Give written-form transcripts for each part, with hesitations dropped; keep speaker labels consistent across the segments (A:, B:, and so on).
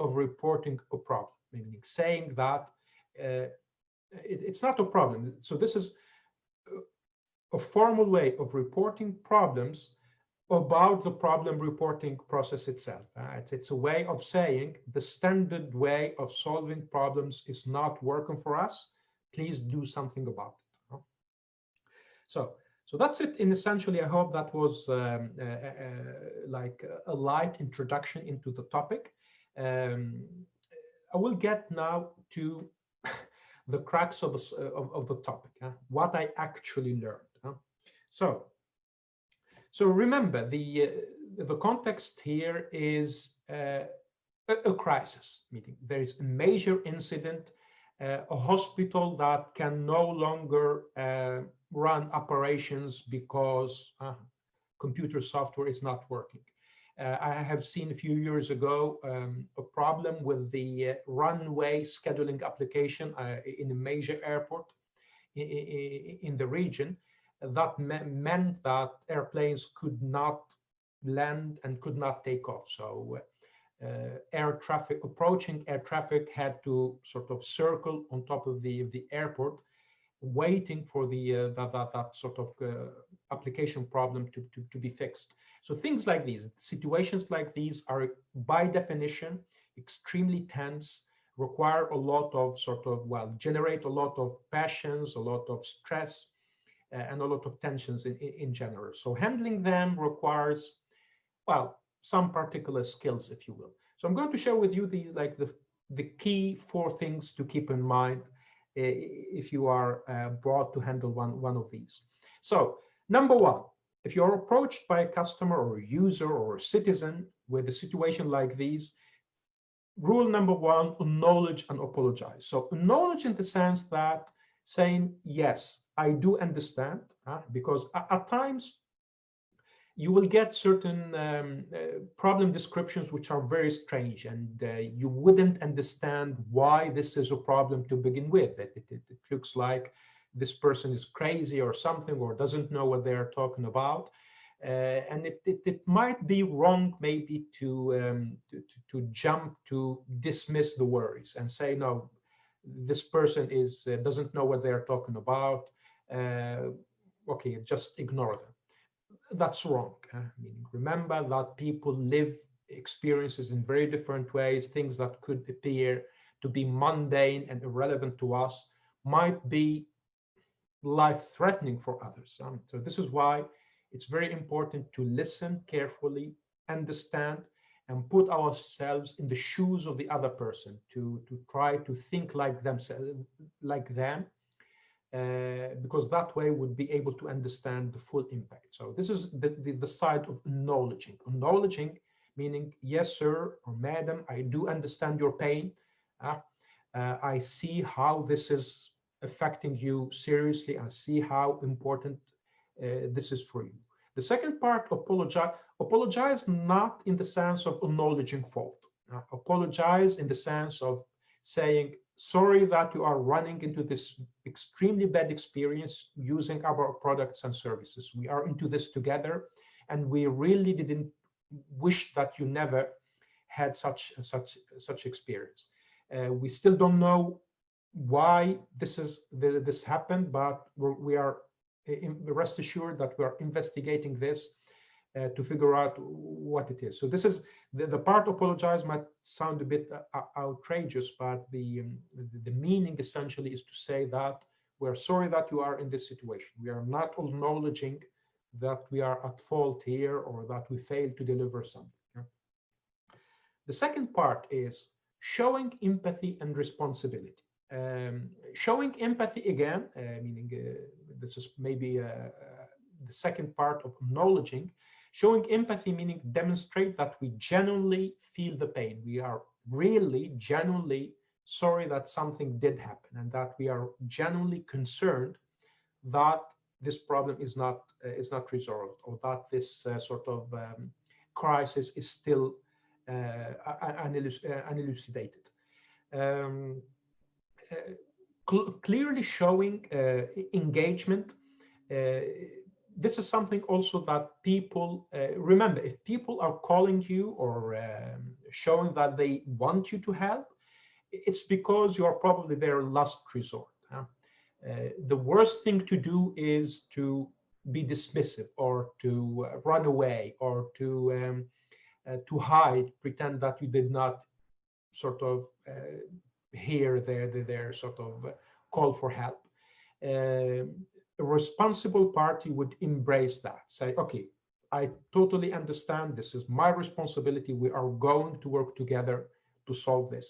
A: of reporting a problem, meaning saying that it's not a problem. So this is a formal way of reporting problems about the problem reporting process itself. It's a way of saying the standard way of solving problems is not working for us. Please do something about it. So that's it in essentially. I hope that was like a light introduction into the topic. I will get now to the crux of the topic, what I actually learned. So remember, the context here is a crisis, meaning there is a major incident, a hospital that can no longer run operations because computer software is not working. I have seen a few years ago a problem with the runway scheduling application in a major airport in the region. That meant that airplanes could not land and could not take off. So approaching air traffic had to sort of circle on top of the airport, waiting for the that sort of application problem to be fixed. So things like these, situations like these are by definition extremely tense, require a lot of generate a lot of passions, a lot of stress, and a lot of tensions in general. So handling them requires, some particular skills, if you will. So I'm going to share with you the key 4 things to keep in mind if you are brought to handle one of these. So number 1, if you're approached by a customer or a user or a citizen with a situation like these, rule number 1, acknowledge and apologize. So acknowledge in the sense that saying, yes, I do understand, because at times you will get certain problem descriptions which are very strange, and you wouldn't understand why this is a problem to begin with. It looks like this person is crazy or something, or doesn't know what they're talking about. And it might be wrong maybe to jump to dismiss the worries and say, no, this person doesn't know what they're talking about. Okay, just ignore them. That's wrong. Meaning, remember that people live experiences in very different ways. Things that could appear to be mundane and irrelevant to us might be life-threatening for others. So this is why it's very important to listen carefully, understand, and put ourselves in the shoes of the other person, to try to think like them, because that way we'll be able to understand the full impact. So this is the side of acknowledging. Acknowledging meaning, yes, sir or madam, I do understand your pain. I see how this is affecting you seriously. I see how important this is for you. The second part, apologize. Apologize not in the sense of acknowledging fault. Apologize in the sense of saying, sorry that you are running into this extremely bad experience using our products and services. We are into this together, and we really didn't wish that you never had such experience. We still don't know why this happened, but we are rest assured that we are investigating this to figure out what it is. So this is the part. Apologize might sound a bit outrageous, but the meaning essentially is to say that we're sorry that you are in this situation. We are not acknowledging that we are at fault here or that we failed to deliver something. The second part is showing empathy and responsibility. Showing empathy again, meaning this is maybe the second part of acknowledging. Showing empathy meaning demonstrate that we genuinely feel the pain. We are really genuinely sorry that something did happen, and that we are genuinely concerned that this problem is not resolved, or that this sort of crisis is still unelucidated. Clearly showing engagement this is something also that people remember. If people are calling you or showing that they want you to help, it's because you are probably their last resort. The worst thing to do is to be dismissive or to run away or to hide, pretend that you did not sort of hear their sort of call for help. A responsible party would embrace that, say, okay, I totally understand. This is my responsibility. We are going to work together to solve this.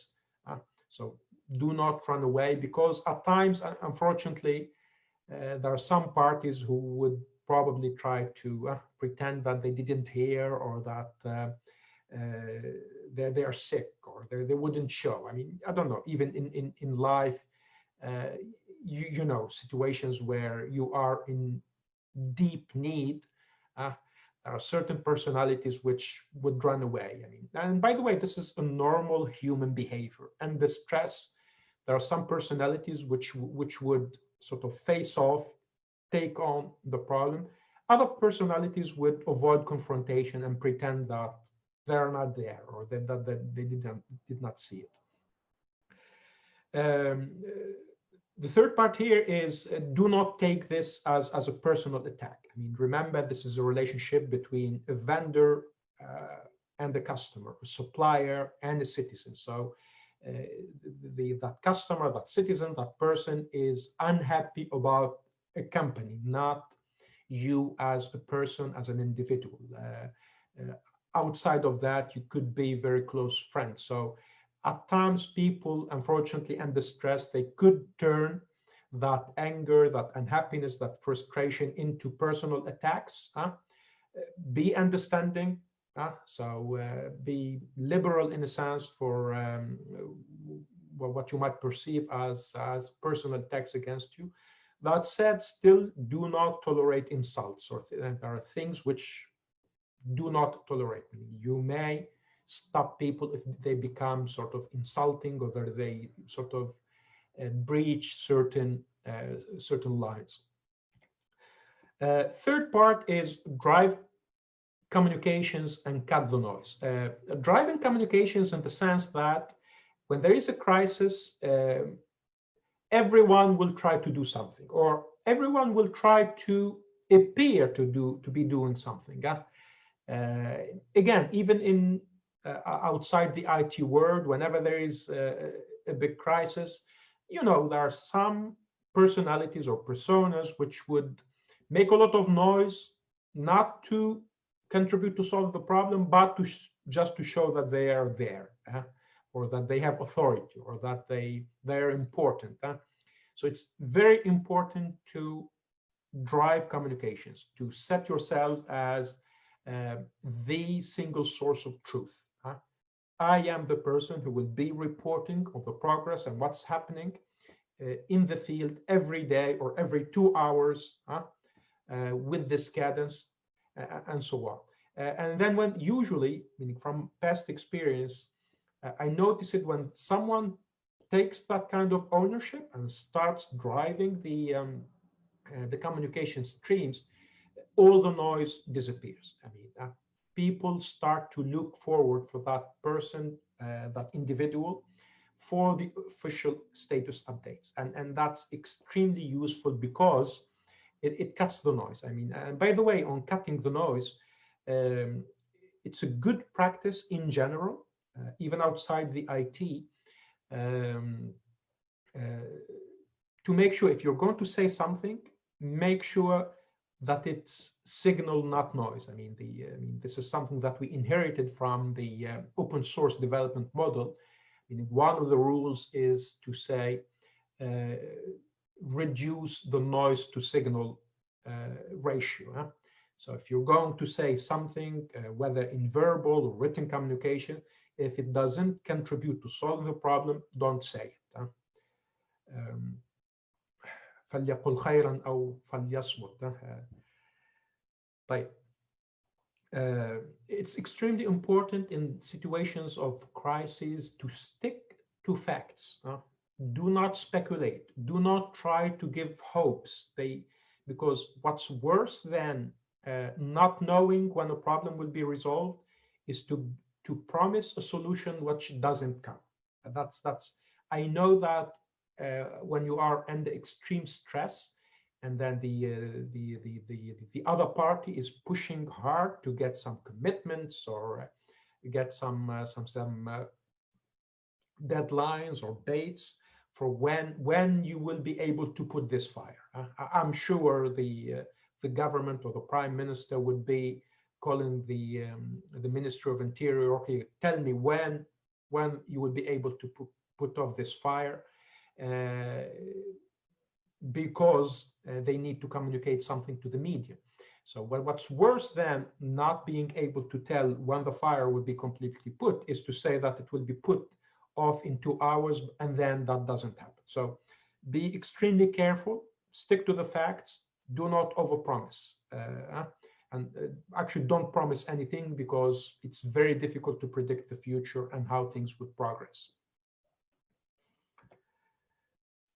A: So do not run away, because at times, unfortunately, there are some parties who would probably try to pretend that they didn't hear, or that they are sick, or they wouldn't show. I mean, I don't know, even in life, uh, you know, situations where you are in deep need, uh, there are certain personalities which would run away. I mean, and by the way, this is a normal human behavior. And the stress, there are some personalities which would sort of face off, take on the problem. Other personalities would avoid confrontation and pretend that they're not there, or that they did not see it. Um, the third part here is do not take this as a personal attack. I mean, remember, this is a relationship between a vendor and a customer, a supplier and a citizen. So uh, that customer, that citizen, that person is unhappy about a company, not you as a person, as an individual. Outside of that, you could be very close friends. So at times, people, unfortunately, under stress, they could turn that anger, that unhappiness, that frustration into personal attacks. Be understanding. Be liberal in a sense for what you might perceive as personal attacks against you. That said, still do not tolerate insults, or there are things which do not tolerate. You may stop people if they become sort of insulting, or that they sort of breach certain lines. Third part is drive communications and cut the noise. Driving communications in the sense that when there is a crisis, everyone will try to do something, or everyone will try to appear to be doing something. Again, even in outside the IT world, whenever there is a big crisis, you know, there are some personalities or personas which would make a lot of noise, not to contribute to solve the problem, but to just to show that they are there, or that they have authority, or that they're important. So it's very important to drive communications, to set yourselves as the single source of truth. I am the person who will be reporting on the progress and what's happening in the field every day or every 2 hours, with this cadence, and so on. And then when usually, meaning from past experience, I notice it when someone takes that kind of ownership and starts driving the communication streams, all the noise disappears. I mean, people start to look forward for that person, that individual, for the official status updates. And that's extremely useful because it cuts the noise. I mean, and by the way, on cutting the noise, um, it's a good practice in general, even outside the IT, um, uh, to make sure if you're going to say something, make sure that it's signal, not noise. I mean, this is something that we inherited from the open source development model. Meaning, one of the rules is to say, uh, reduce the noise to signal ratio. So if you're going to say something, whether in verbal or written communication, if it doesn't contribute to solving the problem, don't say it. فليقل خيرا أو فليصمت. طيب. It's extremely important in situations of crisis to stick to facts. Do not speculate. Do not try to give hopes. because what's worse than not knowing when a problem will be resolved is to promise a solution which doesn't come. That's I know that when you are under extreme stress, and then the other party is pushing hard to get some commitments or get some deadlines or dates for when you will be able to put this fire. I'm sure the government or the prime minister would be calling the Ministry of Interior. Okay, tell me when you will be able to put off this fire, because they need to communicate something to the media. So what's worse than not being able to tell when the fire will be completely put is to say that it will be put off in 2 hours, and then that doesn't happen. So be extremely careful, stick to the facts, do not overpromise. And actually don't promise anything, because it's very difficult to predict the future and how things would progress.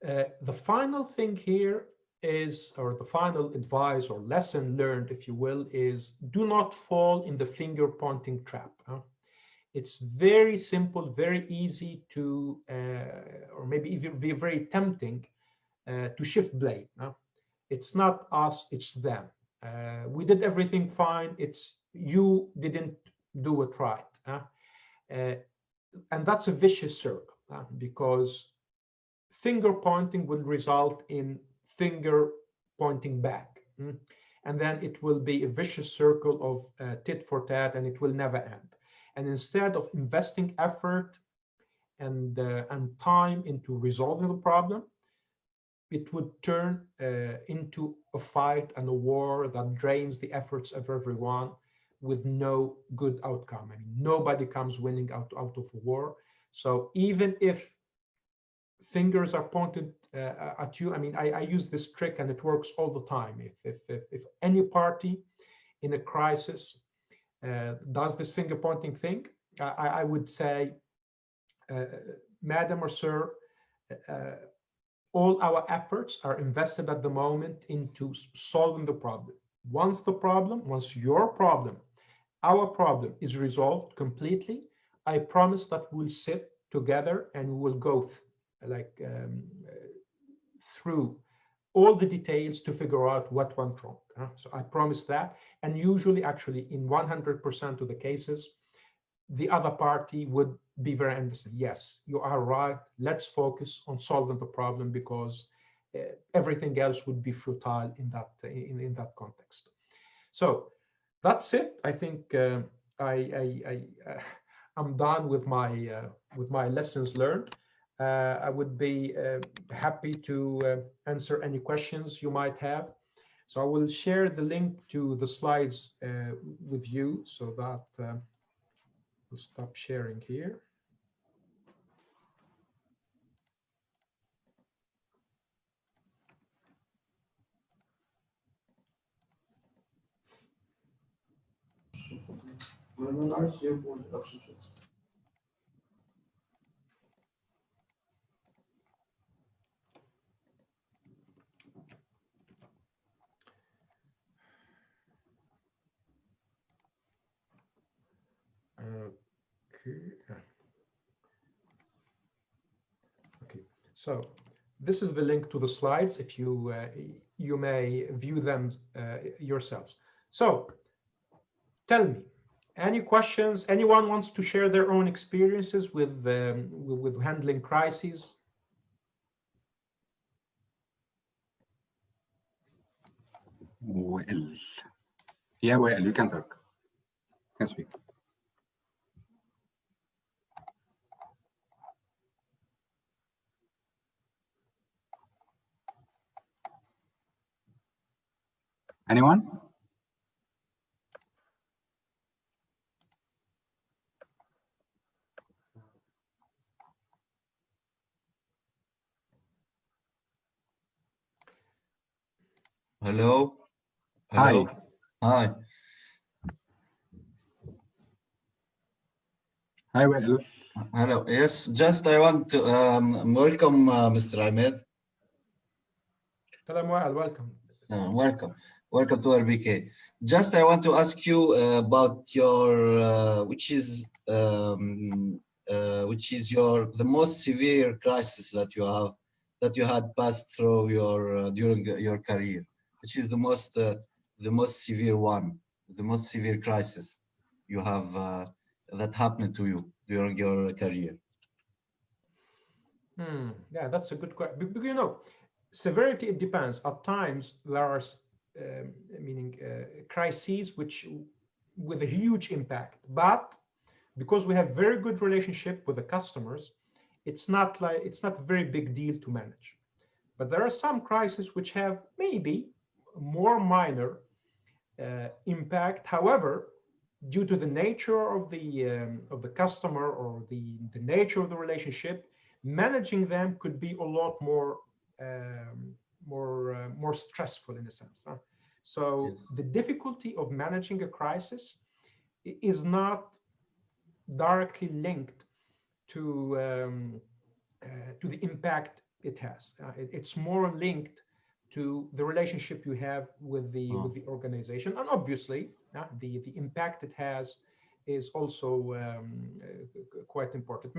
A: The final thing here is, or the final advice or lesson learned, if you will, is do not fall in the finger pointing trap. It's very simple, very easy to, or maybe even be very tempting to shift blame. It's not us, it's them. We did everything fine, it's you didn't do it right. And that's a vicious circle, because finger pointing will result in finger pointing back. And then it will be a vicious circle of tit for tat, and it will never end. And instead of investing effort and time into resolving the problem, it would turn into a fight and a war that drains the efforts of everyone with no good outcome. I mean, nobody comes winning out of a war. So even if fingers are pointed at you, I mean, I use this trick and it works all the time. If any party in a crisis does this finger pointing thing, I would say, Madam or Sir, all our efforts are invested at the moment into solving the problem. Once your problem, our problem is resolved completely, I promise that we'll sit together and we'll go through all the details to figure out what went wrong. So I promise that. And usually, actually, in 100% of the cases, the other party would be very understanding. Yes, you are right. Let's focus on solving the problem, because everything else would be futile in that context. So that's it. I think I'm done with my lessons learned. I would be happy to answer any questions you might have. So I will share the link to the slides with you, so that we'll stop sharing here. Okay, so this is the link to the slides. If you you may view them yourselves. So tell me, any questions? Anyone wants to share their own experiences with handling crises?
B: Well, yeah, well, you can talk. Can speak. Anyone?
C: Hello. Hello. Hi.
B: Hi, well.
C: Hello. Yes, just I want to welcome Mr. Ahmed.
A: Salam, welcome.
C: Welcome. Welcome to RBK. Just I want to ask you about your which is your the most severe crisis that you had passed through your during your career. Which is the most severe one, the most severe crisis you have that happened to you during your career.
A: Yeah, that's a good question. Because, you know, severity, it depends. At times, there are, meaning crises which with a huge impact. But because we have very good relationship with the customers, it's not a very big deal to manage. But there are some crises which have maybe more minor impact. However, due to the nature of the customer or the nature of the relationship, managing them could be a lot more stressful in a sense. Huh? So
C: Yes.
A: the difficulty of managing a crisis is not directly linked to um, to the impact it has. It's more linked to the relationship you have
C: Oh,
A: with the organization, and obviously, the impact it has is also quite important.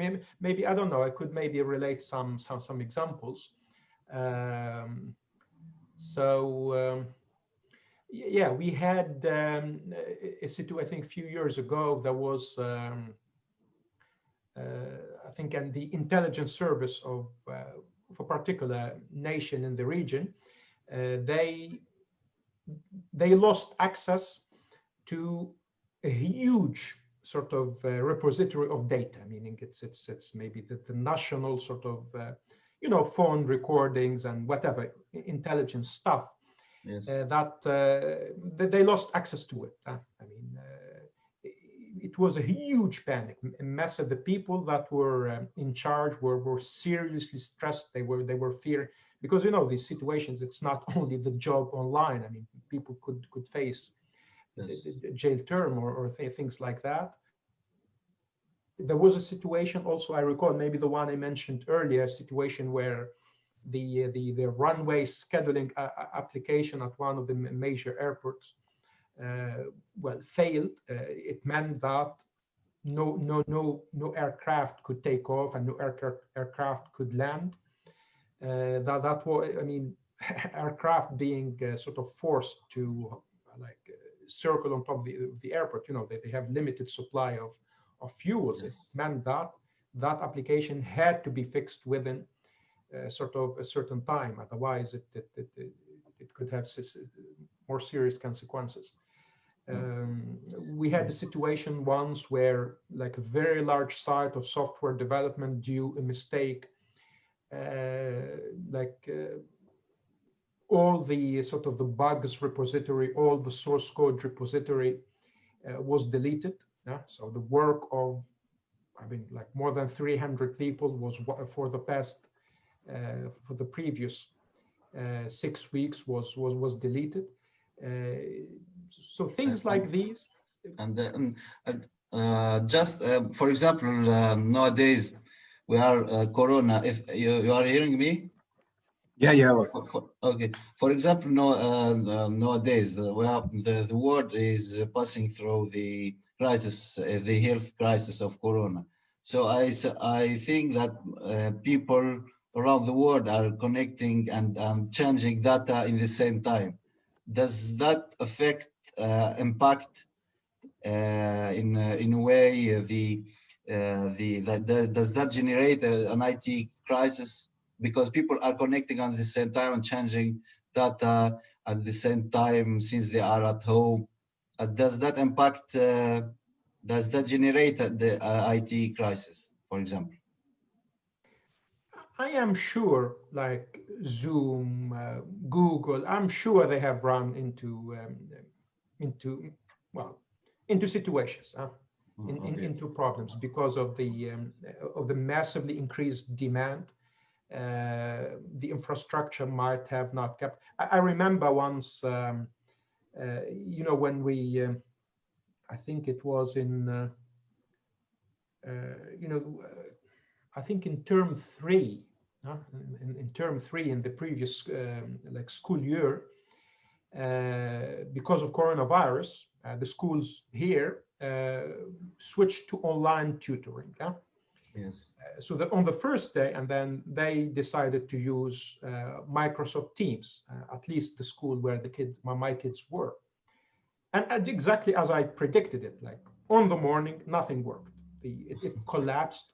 A: Maybe I don't know. I could maybe relate some examples. Um, so. Yeah, we had a situation. I think a few years ago there was. I think, and the intelligence service of a particular nation in the region, uh, they they lost access to a huge sort of repository of data, meaning it's maybe the national sort of phone recordings and whatever intelligence stuff
C: yes,
A: that they lost access to it. I mean, it was a huge panic, a mess of the people that were in charge were seriously stressed. They were fearing because these situations. It's not only the job online. I mean, people could face
C: yes,
A: the jail term or things like that. There was a situation also. I recall maybe the one I mentioned earlier, a situation where the runway scheduling application at one of the major airports well failed. It meant that no aircraft could take off and no aircraft could land. That was, I mean, aircraft being sort of forced to like circle on top of the airport. They have limited supply of fuels. It
C: yes,
A: meant that that application had to be fixed within sort of a certain time. Otherwise, it could have more serious consequences.
C: no,
A: We had a situation once where like a very large site of software development due a mistake, like all the sort of the bugs repository, all the source code repository was deleted. Yeah? So the work of, I mean, like more than 300 people was for the past, for the previous 6 weeks was deleted. So things like
C: and
A: these.
C: just for example, nowadays we are Corona. If you are hearing me,
B: Yeah, yeah.
C: okay. For example, no, nowadays we are, the world is passing through the crisis, the health crisis of Corona. So I think that people around the world are connecting and changing data in the same time. Does that affect impact in a way does that generate an IT crisis because people are connecting at the same time and changing data at the same time since they are at home? Does that impact? Does that generate the IT crisis, for example?
A: I am sure, like Zoom, Google, I'm sure they have run into well, into situations,
C: Okay.
A: into problems because of the massively increased demand. The infrastructure might have not kept. I remember once, when I think it was in, you know, I think in term three, in term three in the previous like school year, because of coronavirus, the schools here switched to online tutoring. Yeah?
C: Yes.
A: So that on the first day, and then they decided to use Microsoft Teams, at least the school where the kids, my kids were. And exactly as I predicted it, like on the morning, nothing worked. It collapsed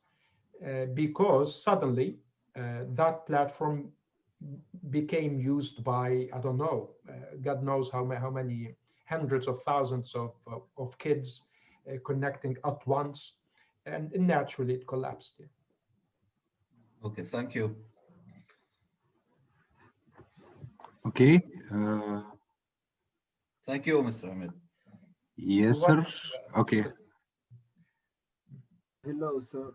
A: because suddenly that platform became used by, I don't know, God knows how many hundreds of thousands of kids connecting at once, and naturally it collapsed. Yeah.
C: Okay, thank you.
B: Okay.
C: Thank you, Mr. Ahmed.
B: Yes,
A: What?
B: sir. Okay.
D: Hello, sir.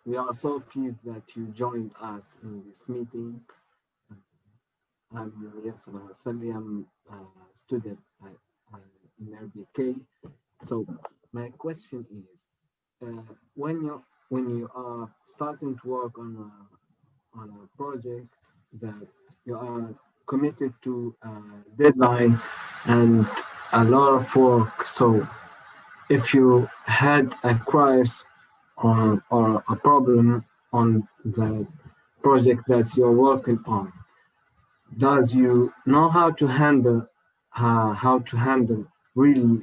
D: We are so pleased that you joined us in this meeting. I'm Yasser Sali. I'm a student in RBK. So my question is, when you are starting to work on a project that you are committed to a deadline and a lot of work, so if you had a crisis or a problem on the project that you're working on, does you know how to handle really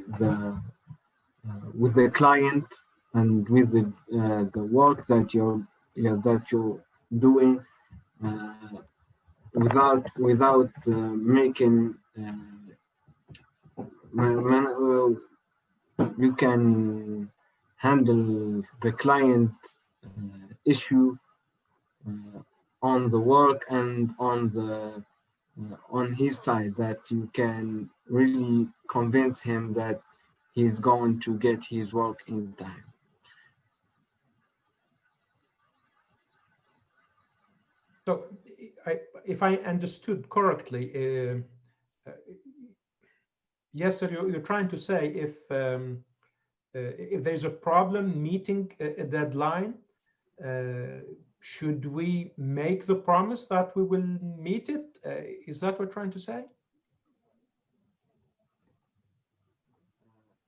D: with the client and with the work that you're doing uh, without making you can handle the client issue on the work and on his side, that you can really convince him that he's going to get his work in time.
A: So, if I understood correctly, yes, sir, you're trying to say if there's a problem meeting a deadline, should we make the promise that we will meet it? Is that what you're trying to say?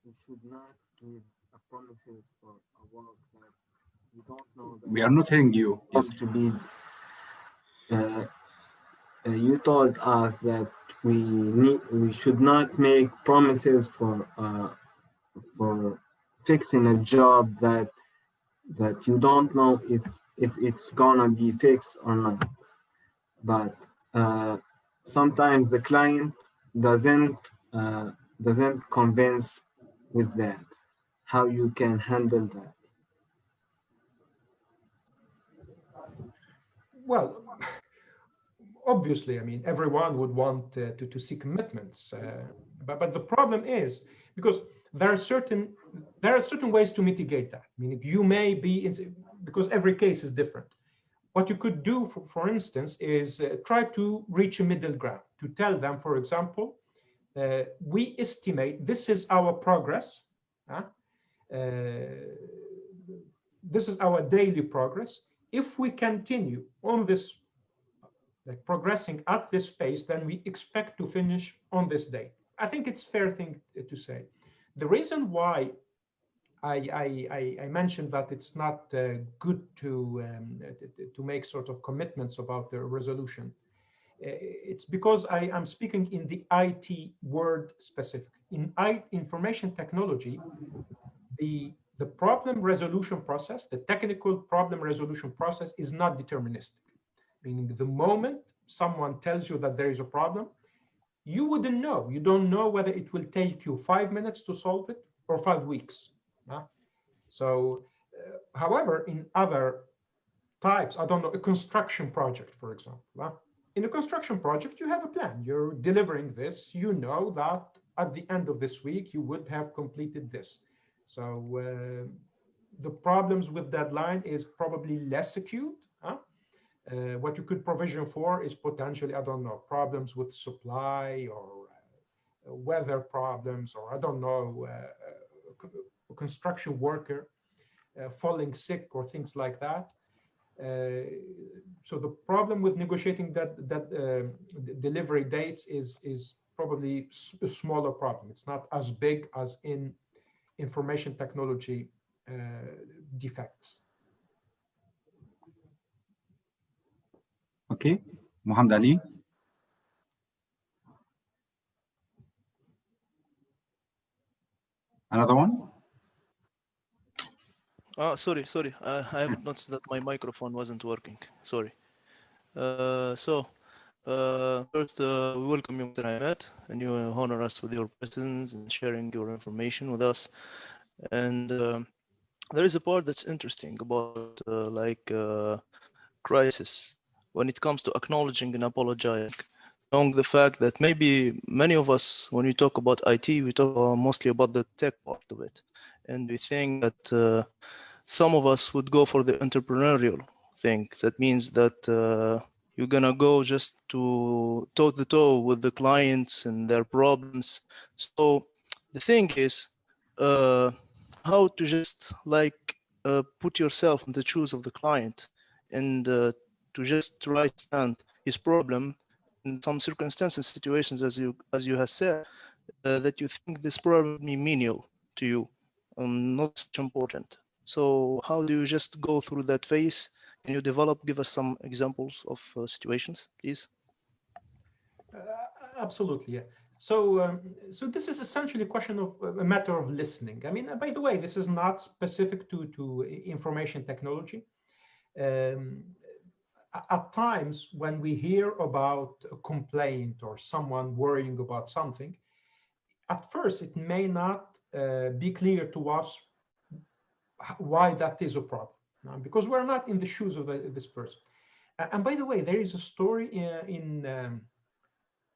D: You should not give a promises for a work that you don't know that
B: We are not hearing you. Yes.
D: to be. You told us that we should not make promises for fixing a job that you don't know if it's gonna be fixed or not. But sometimes the client doesn't uh, doesn't convince with that. How you can handle that?
A: Well, obviously, I mean, everyone would want to see commitments, but the problem is because there are certain ways to mitigate that. I mean, you may be because every case is different. What you could do, for instance, is try to reach a middle ground, to tell them, for example, we estimate this is our progress. Uh, this is our daily progress. If we continue on this, like progressing at this pace, then we expect to finish on this day. I think it's fair thing to say. The reason why I mentioned that it's not good to make sort of commitments about the resolution. It's because I am speaking in the IT word specific. In information technology, the problem resolution process, the technical problem resolution process, is not deterministic. Meaning, the moment someone tells you that there is a problem, you wouldn't know. You don't know whether it will take you 5 minutes to solve it or 5 weeks. So, however, in other types, I don't know, a construction project, for example. In a construction project, you have a plan. You're delivering this. You know that at the end of this week, you would have completed this. So the problems with deadline is probably less acute. What you could provision for is potentially, I don't know, problems with supply or weather problems, or I don't know, a construction worker falling sick or things like that. So the problem with negotiating delivery dates is probably a smaller problem. It's not as big as in information technology defects.
B: Okay, Muhammad Ali. Another one?
E: Sorry. I have noticed that my microphone wasn't working. Sorry. First, we welcome you, Mr. Ahmed, and you honor us with your presence and sharing your information with us. And there is a part that's interesting about crisis when it comes to acknowledging and apologizing, knowing the fact that maybe many of us, when we talk about IT, we talk mostly about the tech part of it, and we think that some of us would go for the entrepreneurial thing. That means that you're gonna go just to toe-to-toe with the clients and their problems. So the thing is, how to just put yourself in the shoes of the client and to just try to understand his problem in some circumstances, situations, as you have said, that you think this problem may be menial to you, not such important. So how do you just go through that phase? Can you give us some examples of situations, please?
A: Absolutely, yeah. So this is essentially a question of a matter of listening. I mean, by the way, this is not specific to information technology. At times when we hear about a complaint or someone worrying about something, at first it may not be clear to us why that is a problem, because we're not in the shoes of this person. And by the way, there is a story in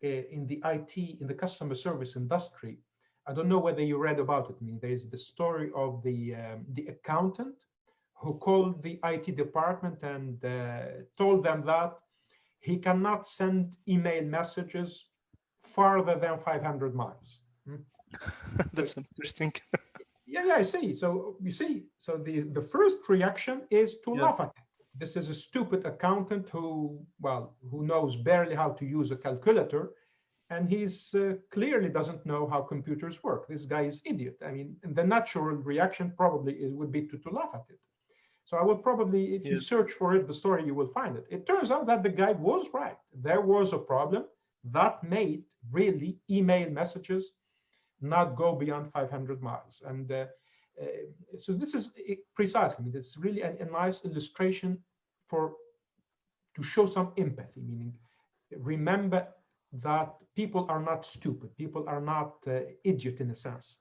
A: the IT, in the customer service industry. I don't know whether you read about it. I mean, there's the story of the accountant who called the IT department and told them that he cannot send email messages farther than 500 miles.
E: That's interesting.
A: Yeah, I see. So you see, so the first reaction is to laugh at it. This is a stupid accountant who knows barely how to use a calculator, and he's clearly doesn't know how computers work. This guy is idiot. I mean, the natural reaction probably would be to laugh at it. So I will probably, if you search for it, the story, you will find it. It turns out that the guy was right. There was a problem that made really email messages not go beyond 500 miles. And so this is precisely, I mean, it's really a nice illustration to show some empathy, meaning remember that people are not stupid. People are not idiot in a sense.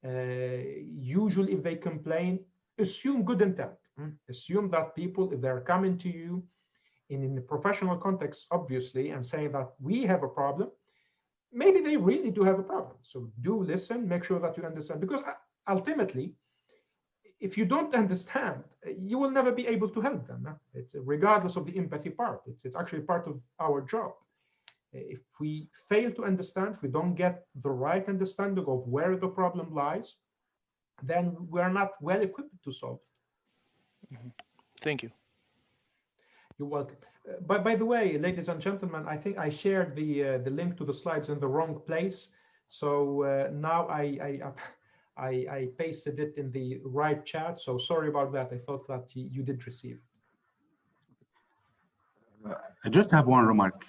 A: Usually if they complain, assume good intent. Assume that people, if they're coming to you in a professional context, obviously, and saying that we have a problem, maybe they really do have a problem. So do listen, make sure that you understand, because ultimately, if you don't understand, you will never be able to help them. It's regardless of the empathy part. It's actually part of our job. If we fail to understand, if we don't get the right understanding of where the problem lies, then we're not well equipped to solve it.
E: Thank you.
A: You're welcome. By the way, ladies and gentlemen, I think I shared the link to the slides in the wrong place. So now I pasted it in the right chat. So sorry about that. I thought that you did receive it.
B: I just have one remark.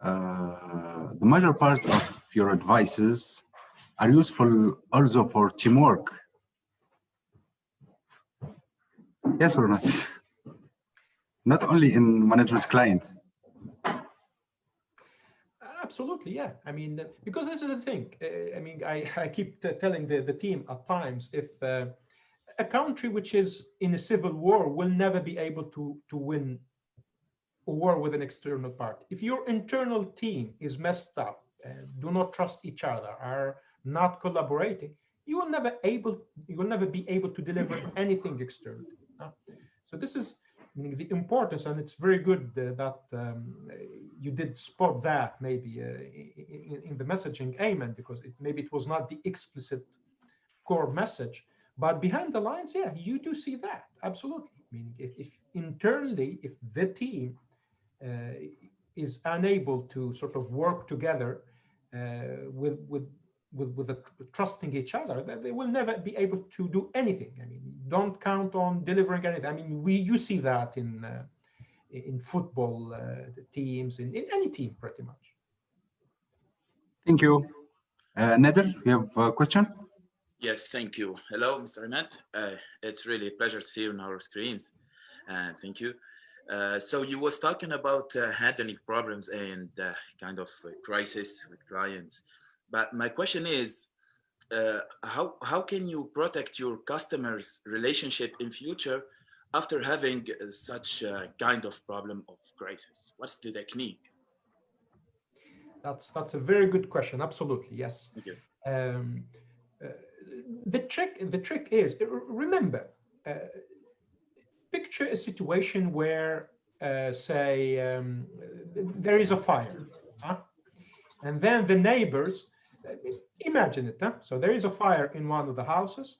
B: The major part of your advices are useful also for teamwork. Yes or not? Not only in management client.
A: Absolutely, yeah. I mean, because this is the thing. I mean, I keep telling the team at times, if a country which is in a civil war will never be able to win a war with an external party. If your internal team is messed up, do not trust each other, are not collaborating, you will never be able to deliver anything externally. So this is the importance, and it's very good that you did spot that maybe in the messaging, Ayman, because maybe it was not the explicit core message, But behind the lines, yeah, you do see that, absolutely. Meaning if internally, if the team is unable to sort of work together with trusting each other, that they will never be able to do anything. I mean, don't count on delivering anything. I mean, you see that in football teams, in any team, pretty much.
B: Thank you. Nader, you have a question?
F: Yes, thank you. Hello, Mr. Ahmed. It's really a pleasure to see you on our screens. Thank you. So you was talking about handling problems and kind of crisis with clients. But my question is, how can you protect your customers' relationship in future after having such a kind of problem of crisis? What's the technique?
A: That's a very good question. Absolutely, yes.
F: Thank you.
A: The trick is, remember, picture a situation where, say, there is a fire, and then the neighbors, imagine it, so there is a fire in one of the houses.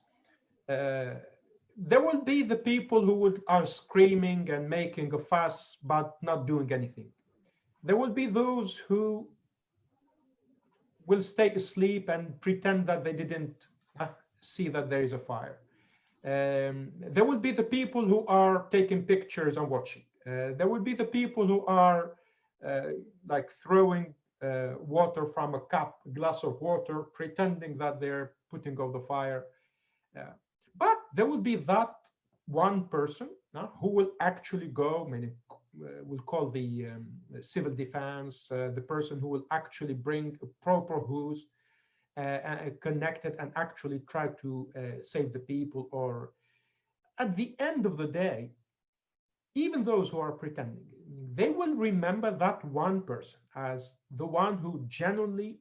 A: There will be the people who are screaming and making a fuss, but not doing anything. There will be those who will stay asleep and pretend that they didn't see that there is a fire. There will be the people who are taking pictures and watching. There will be the people who are like throwing water from a cup, a glass of water, pretending that they're putting out the fire. But there will be that one person who will actually go, we'll call the civil defense, the person who will actually bring a proper hose, connected and actually try to save the people. Or at the end of the day, even those who are pretending, they will remember that one person as the one who genuinely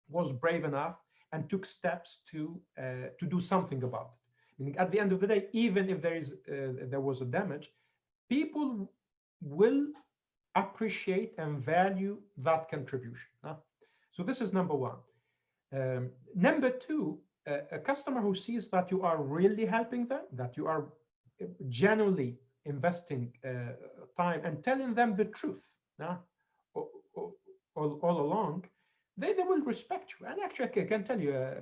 A: was brave enough and took steps to do something about it. Meaning, at the end of the day, even if there was a damage, people will appreciate and value that contribution. So this is number one. Number two, a customer who sees that you are really helping them, that you are genuinely investing time and telling them the truth all along, they will respect you. And actually, I can tell you a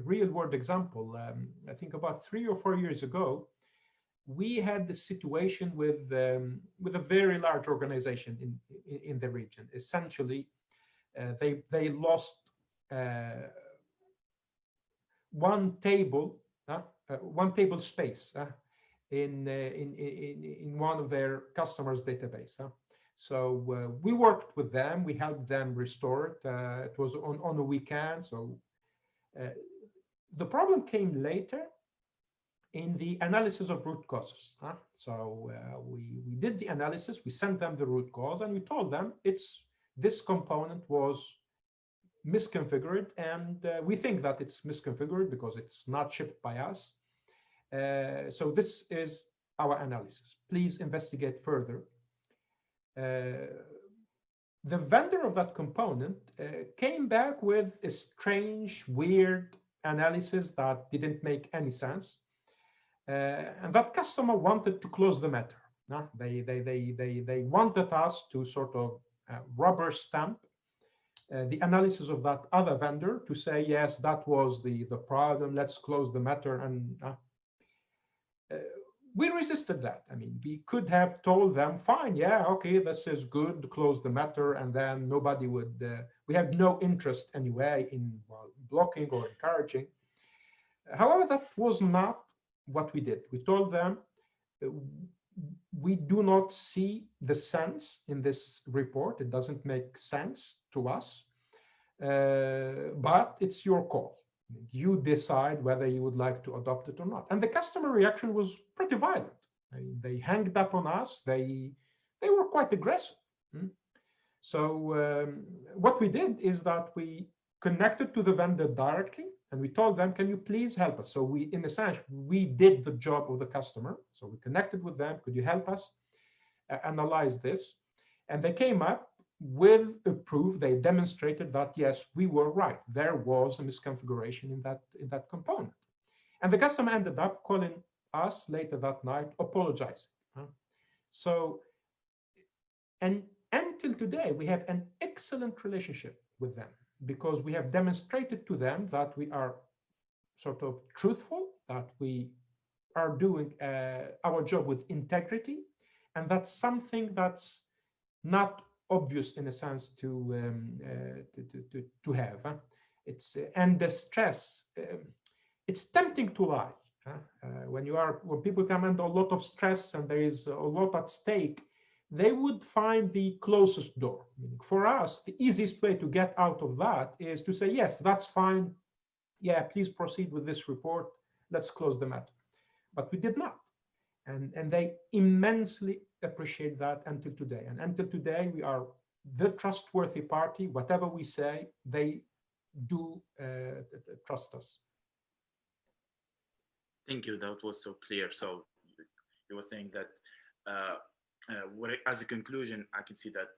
A: real world example. I think about 3 or 4 years ago, we had the situation with a very large organization in the region. Essentially, they lost one table space in one of their customers' database. So we worked with them. We helped them restore it. It was on a weekend. So the problem came later in the analysis of root causes. So we did the analysis. We sent them the root cause, and we told them this component was misconfigured, and we think that it's misconfigured because it's not shipped by us. So this is our analysis. Please investigate further. The vendor of that component came back with a strange, weird analysis that didn't make any sense. And that customer wanted to close the matter. They wanted us to sort of rubber stamp the analysis of that other vendor to say, yes, that was the problem, let's close the matter. And we resisted that. I mean, we could have told them, fine, yeah, okay, this is good, to close the matter, and then nobody would, we have no interest anyway in blocking or encouraging. However, that was not what we did. We told them, we do not see the sense in this report. It doesn't make sense to us, but it's your call. You decide whether you would like to adopt it or not. And the customer reaction was pretty violent. They hanged up on us. They were quite aggressive. So what we did is that we connected to the vendor directly, and we told them, can you please help us? So we, in a sense, we did the job of the customer. So we connected with them. Could you help us analyze this? And they came up with a proof. They demonstrated that, yes, we were right. There was a misconfiguration in that component. And the customer ended up calling us later that night, apologizing. So, and until today, we have an excellent relationship with them because we have demonstrated to them that we are sort of truthful, that we are doing our job with integrity, and that's something that's not obvious in a sense to have. It's and the stress. It's tempting to lie when people come under a lot of stress and there is a lot at stake. They would find the closest door. For us, the easiest way to get out of that is to say, yes, that's fine. Yeah, please proceed with this report. Let's close the matter. But we did not. And they immensely appreciate that until today. And until today, we are the trustworthy party. Whatever we say, they do trust us.
F: Thank you. That was so clear. So you were saying that as a conclusion, I can see that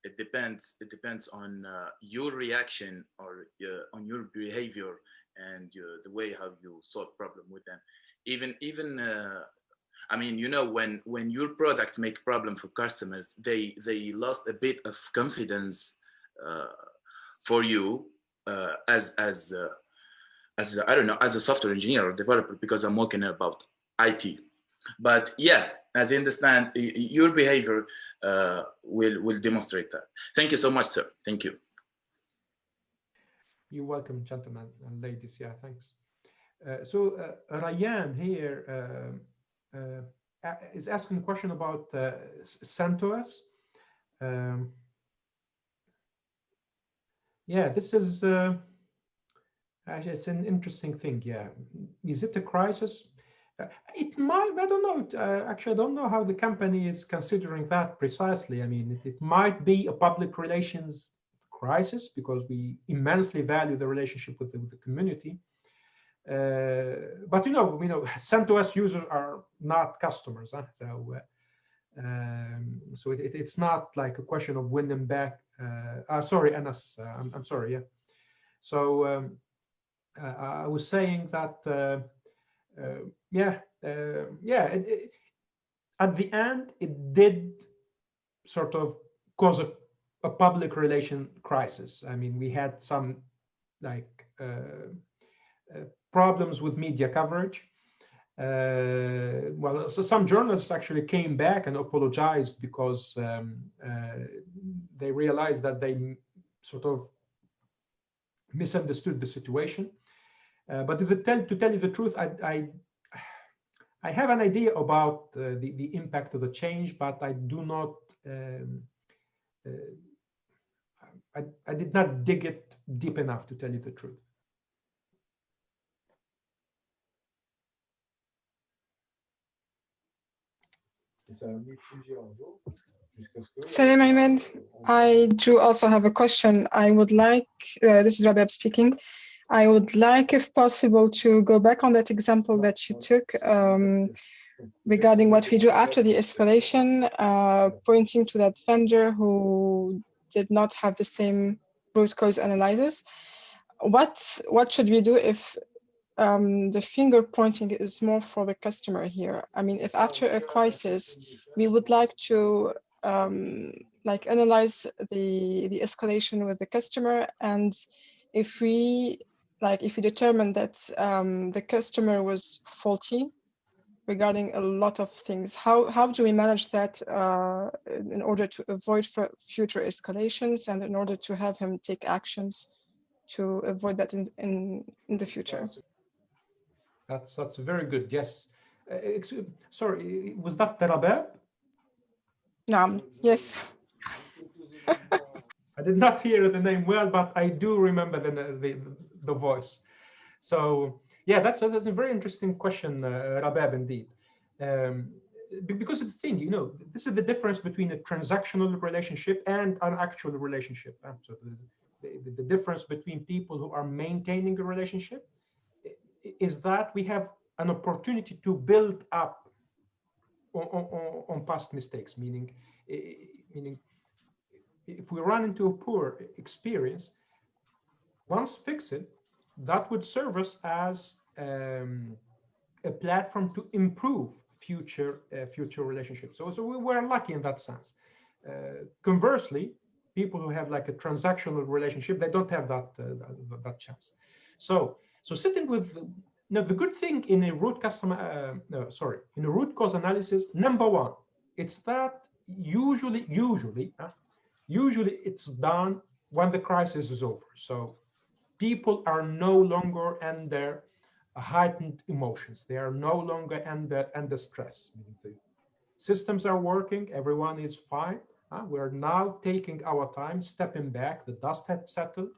F: it depends. It depends on your reaction or on your behavior and the way how you solve problem with them. Even I mean, you know, when your product make problem for customers, they lost a bit of confidence for you as I don't know, as a software engineer or developer, because I'm working about IT. But yeah, as I understand, your behavior will demonstrate that. Thank you so much, sir. Thank you.
A: You're welcome, gentlemen and ladies. Yeah, thanks. So Ryan here is asking a question about CentOS. Yeah, this is actually it's an interesting thing. Yeah, is it a crisis? It might. I don't know. Actually, I don't know how the company is considering that precisely. I mean, it might be a public relations crisis because we immensely value the relationship with the community. But you know, CentOS users are not customers, huh? So it's not like a question of win them back. Sorry, Anas, I'm sorry. Yeah. So I was saying that at the end it did sort of cause a public relation crisis. I mean, we had some like problems with media coverage. Well, so some journalists actually came back and apologized because they realized that they sort of misunderstood the situation. But to tell you the truth, I have an idea about the impact of the change, but I do not. I did not dig it deep enough to tell you the truth.
G: Salam Ahmed, I do also have a question. I would like, this is Rabab speaking. I would like, if possible, to go back on that example that you took regarding what we do after the escalation, pointing to that vendor who did not have the same root cause analysis. What should we do if the finger pointing is more for the customer here? I mean, if after a crisis, we would like to like analyze the escalation with the customer, and if we determine that the customer was faulty regarding a lot of things, how do we manage that in order to avoid future escalations and in order to have him take actions to avoid that in the future?
A: That's very good. Yes. Sorry, was that Rabab?
G: Yes.
A: I did not hear the name well, but I do remember the voice. So yeah, that's a very interesting question, Rabab, indeed. Because of the thing, this is the difference between a transactional relationship and an actual relationship. So the difference between people who are maintaining a relationship is that we have an opportunity to build up on past mistakes, meaning if we run into a poor experience, once fixed, that would serve us as a platform to improve future relationships. So we were lucky in that sense. Conversely, people who have like a transactional relationship, they don't have that chance. So sitting with now, the good thing in a in a root cause analysis, number one, it's that usually it's done when the crisis is over. So people are no longer under heightened emotions. They are no longer under stress. Meaning the systems are working, everyone is fine. We're now taking our time, stepping back, the dust had settled.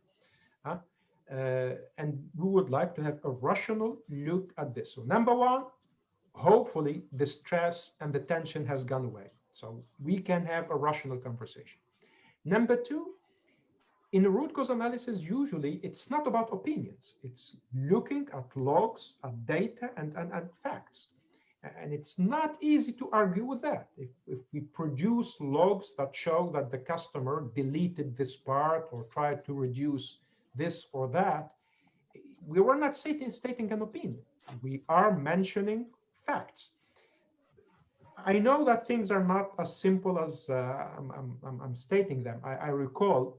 A: And we would like to have a rational look at this. So number one, hopefully the stress and the tension has gone away. So we can have a rational conversation. Number two, in a root cause analysis, usually it's not about opinions. It's looking at logs, at data, and facts. And it's not easy to argue with that. If we produce logs that show that the customer deleted this part or tried to reduce this or that, we were not stating an opinion. We are mentioning facts. I know that things are not as simple as I'm stating them. I recall,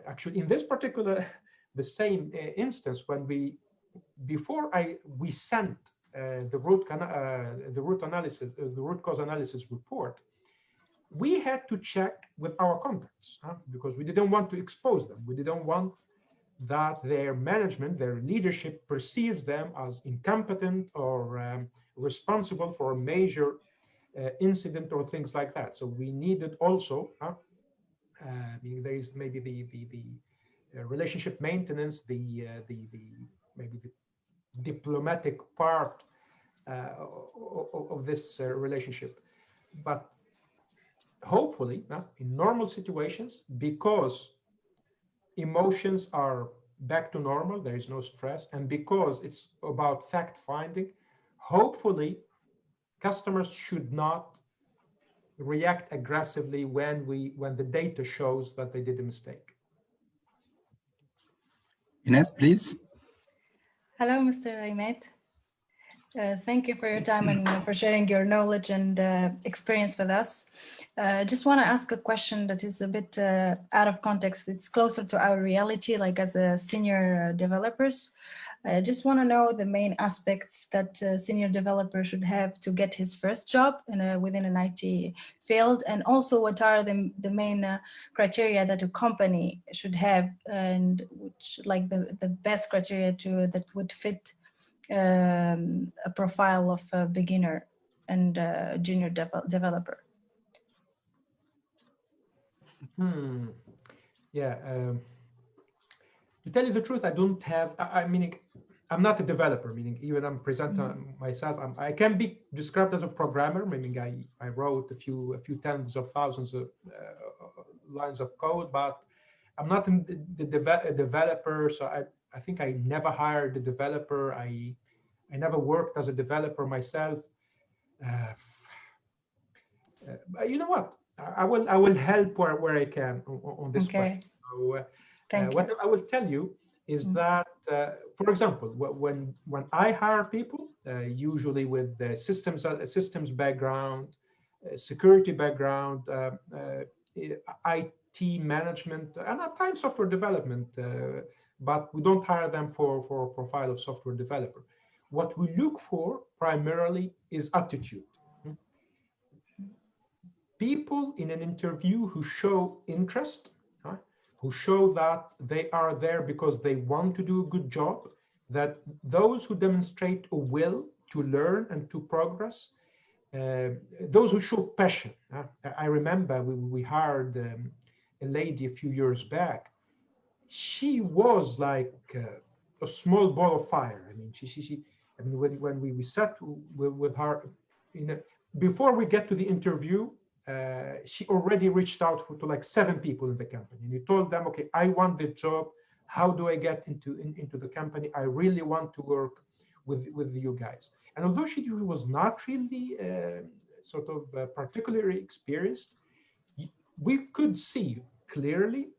A: actually, in this particular, the same instance, when we sent the root cause analysis report, we had to check with our contacts because we didn't want to expose them. We didn't want that their management, their leadership perceives them as incompetent or responsible for a major incident or things like that. So we needed also, there is maybe the relationship maintenance, the maybe the diplomatic part of this relationship. But hopefully, in normal situations, because emotions are back to normal, there is no stress, and because it's about fact finding, hopefully customers should not react aggressively when the data shows that they did a mistake.
B: Ines, please.
H: Hello, Mr. Ahmed. Thank you for your time and for sharing your knowledge and experience with us. Just want to ask a question that is a bit out of context. It's closer to our reality, like as a senior developers. I just want to know the main aspects that a senior developer should have to get his first job within an IT field, and also what are the main criteria that a company should have, and which like the best criteria that would fit a profile of a beginner and a junior developer.
A: Yeah. To tell you the truth, I don't have. Meaning, I'm not a developer. Meaning, even I'm presenting myself. I can be described as a programmer. Meaning, I wrote a few tens of thousands of lines of code, but I'm not a developer. So I think I never hired a developer. I never worked as a developer myself. You know what? I will help where I can on this question. So, what I will tell you is that, for example, when I hire people, usually with systems background, security background, IT management, and at times software development, but we don't hire them for a profile of software developer. What we look for primarily is attitude. People in an interview who show interest, who show that they are there because they want to do a good job, that those who demonstrate a will to learn and to progress, those who show passion. I remember we hired a lady a few years back. She was like a small ball of fire. I mean, I mean, when we sat with her, before we get to the interview, she already reached out to like 7 people in the company, and you told them, okay, I want the job. How do I get into the company? I really want to work with you guys. And although she was not really particularly experienced, we could see clearly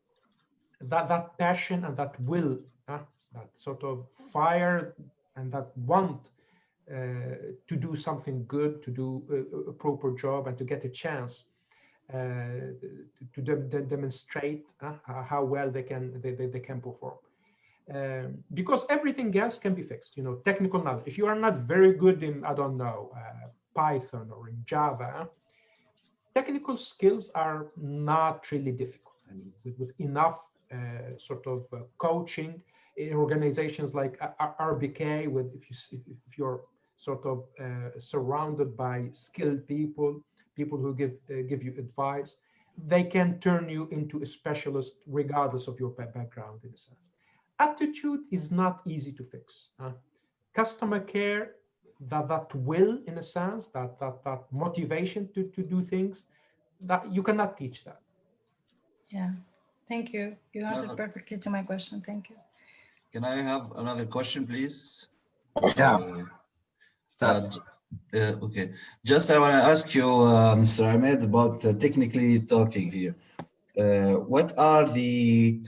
A: that passion and that will, that sort of fire and that want to do something good, to do a proper job, and to get a chance to demonstrate how well they can perform. Because everything else can be fixed. You know, technical knowledge. If you are not very good in, I don't know, Python or in Java, technical skills are not really difficult. I mean, with enough coaching in organizations like RBK, if you're sort of surrounded by skilled people who give you advice, they can turn you into a specialist regardless of your background, in a sense. Attitude is not easy to fix. Customer care, that will, in a sense, that motivation to do things, that you cannot teach that.
H: Yeah, thank you. You answered perfectly to my question. Thank you.
C: Can I have another question, please?
B: Yeah.
C: Okay. Just I want to ask you, Mr. Ahmed, about technically talking here. What are the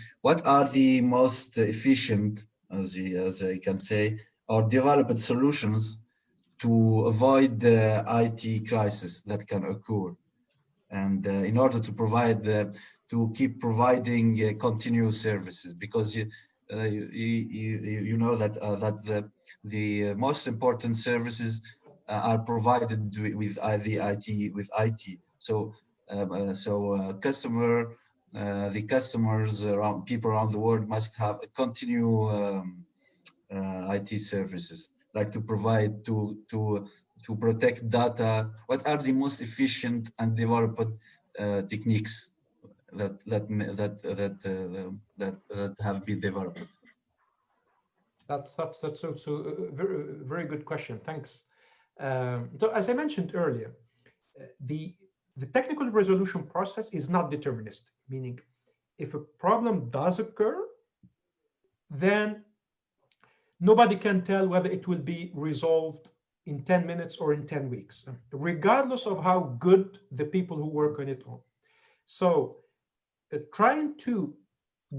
C: most efficient, as I can say, or developed solutions to avoid the IT crisis that can occur, and in order to provide to keep providing continuous services, because you know that the most important services are provided with the IT. So the customers around, people around the world must have a IT services, like to provide to protect data. What are the most efficient and developed techniques that have been developed?
A: That's also a very good question. Thanks. So as I mentioned earlier, the technical resolution process is not deterministic, meaning if a problem does occur, then nobody can tell whether it will be resolved in 10 minutes or in 10 weeks, regardless of how good the people who work on it are. So trying to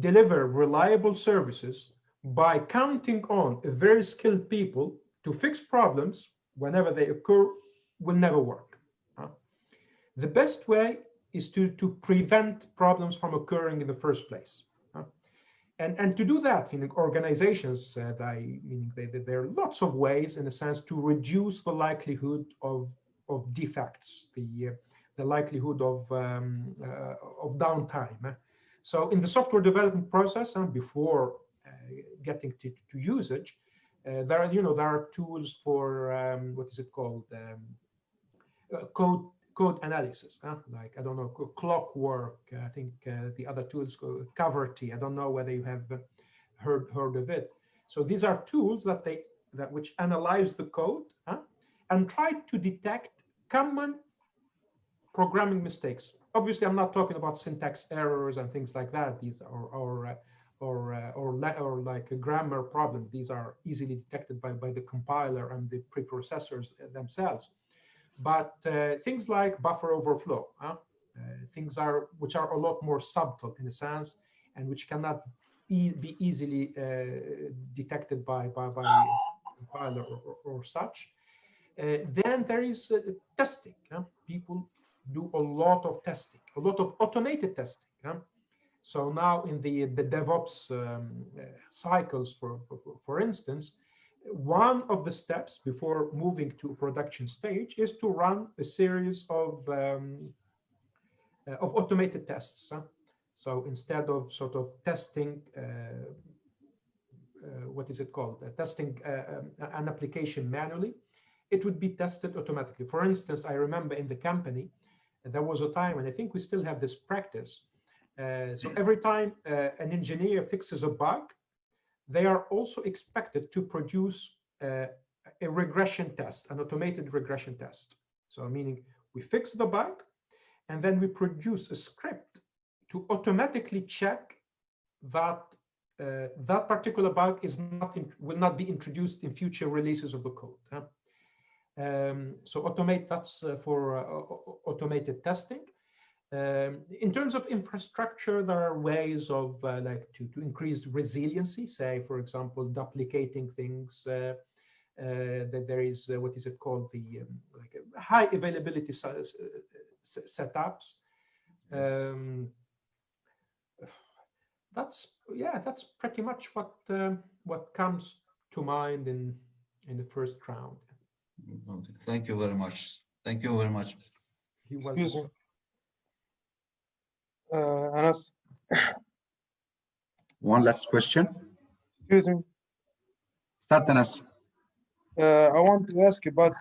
A: deliver reliable services by counting on very skilled people to fix problems whenever they occur will never work. The best way is to prevent problems from occurring in the first place. And to do that, organizations, there are lots of ways, in a sense, to reduce the likelihood of defects, the likelihood of downtime. So in the software development process, before getting to usage, there are tools for what is it called, code analysis, like, I don't know, Clockwork. I think the other tools, Coverty. I don't know whether you have heard of it. So these are tools which analyze the code and try to detect common programming mistakes. Obviously, I'm not talking about syntax errors and things like that. These are or like grammar problems. These are easily detected by the compiler and the preprocessors themselves. But things like buffer overflow, things which are a lot more subtle, in a sense, and which cannot be easily detected by compiler or such. Then there is testing. People do a lot of testing, a lot of automated testing. So now in the DevOps cycles, for instance, one of the steps before moving to production stage is to run a series of automated tests. So instead of sort of testing, what is it called? Testing an application manually, it would be tested automatically. For instance, I remember in the company, there was a time, and I think we still have this practice. So every time an engineer fixes a bug, they are also expected to produce a regression test, an automated regression test. So meaning we fix the bug, and then we produce a script to automatically check that that particular bug will not be introduced in future releases of the code. So that's for automated testing. In terms of infrastructure, there are ways of like to increase resiliency, say, for example, duplicating things, that there is what is it called, the like high availability setups. That's pretty much what comes to mind in the first round.
C: Okay. Thank you very much. Thank you very much.
I: Excuse me. Anas,
B: One last question.
I: excuse me.
B: Start, Anas.
I: I want to ask about,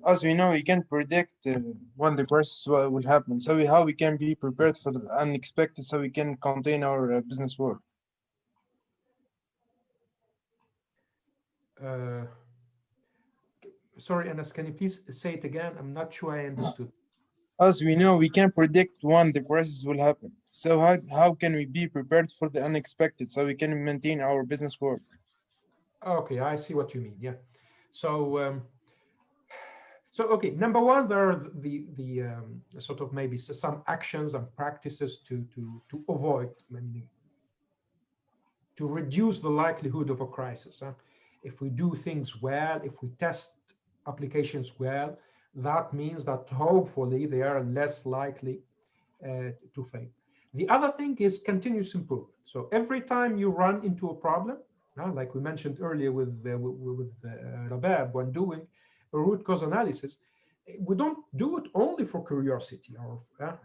I: as we know, we can predict when the crisis will happen. So how we can be prepared for the unexpected, so we can contain our business work.
A: Sorry, Anas, can you please say it again? I'm not sure I understood.
I: As we know, we can predict when the crisis will happen. So how can we be prepared for the unexpected, so we can maintain our business work?
A: Okay, I see what you mean. Yeah. So, okay. Number one, there are the sort of maybe some actions and practices to avoid, maybe, to reduce the likelihood of a crisis. If we do things well, if we test applications well, that means that hopefully they are less likely to fail. The other thing is continuous improvement. So every time you run into a problem, like we mentioned earlier with Rabab, when doing a root cause analysis, we don't do it only for curiosity or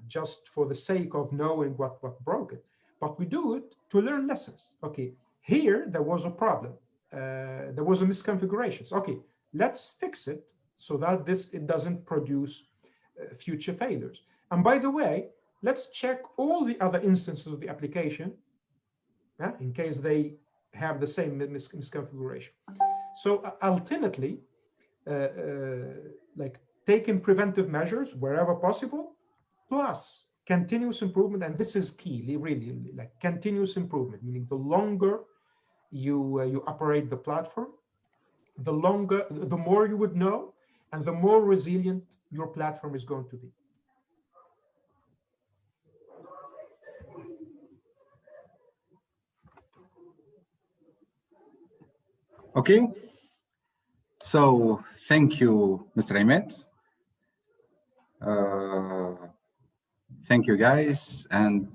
A: just for the sake of knowing what broke it, but we do it to learn lessons. Okay, here there was a problem, there was a misconfiguration. Okay, let's fix it so that it doesn't produce future failures. And by the way, let's check all the other instances of the application in case they have the same misconfiguration. So alternately, like taking preventive measures wherever possible, plus continuous improvement, and this is key, really, like continuous improvement, meaning the longer you operate the platform, the more you would know, and the more resilient your platform is going to be.
B: Okay. So thank you, Mr. Ahmed. Thank you, guys, and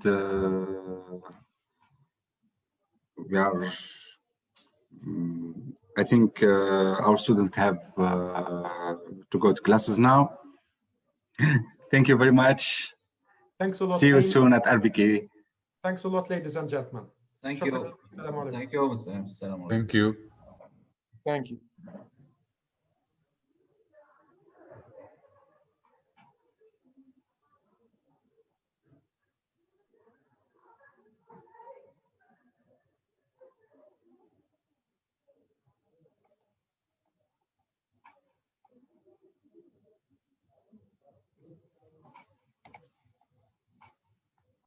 B: we are. I think our students have to go to classes now. Thank you very much.
A: Thanks a lot.
B: See you soon at RBK.
A: Thanks a lot, ladies and gentlemen.
C: Thank you. Thank you.
I: Thank you.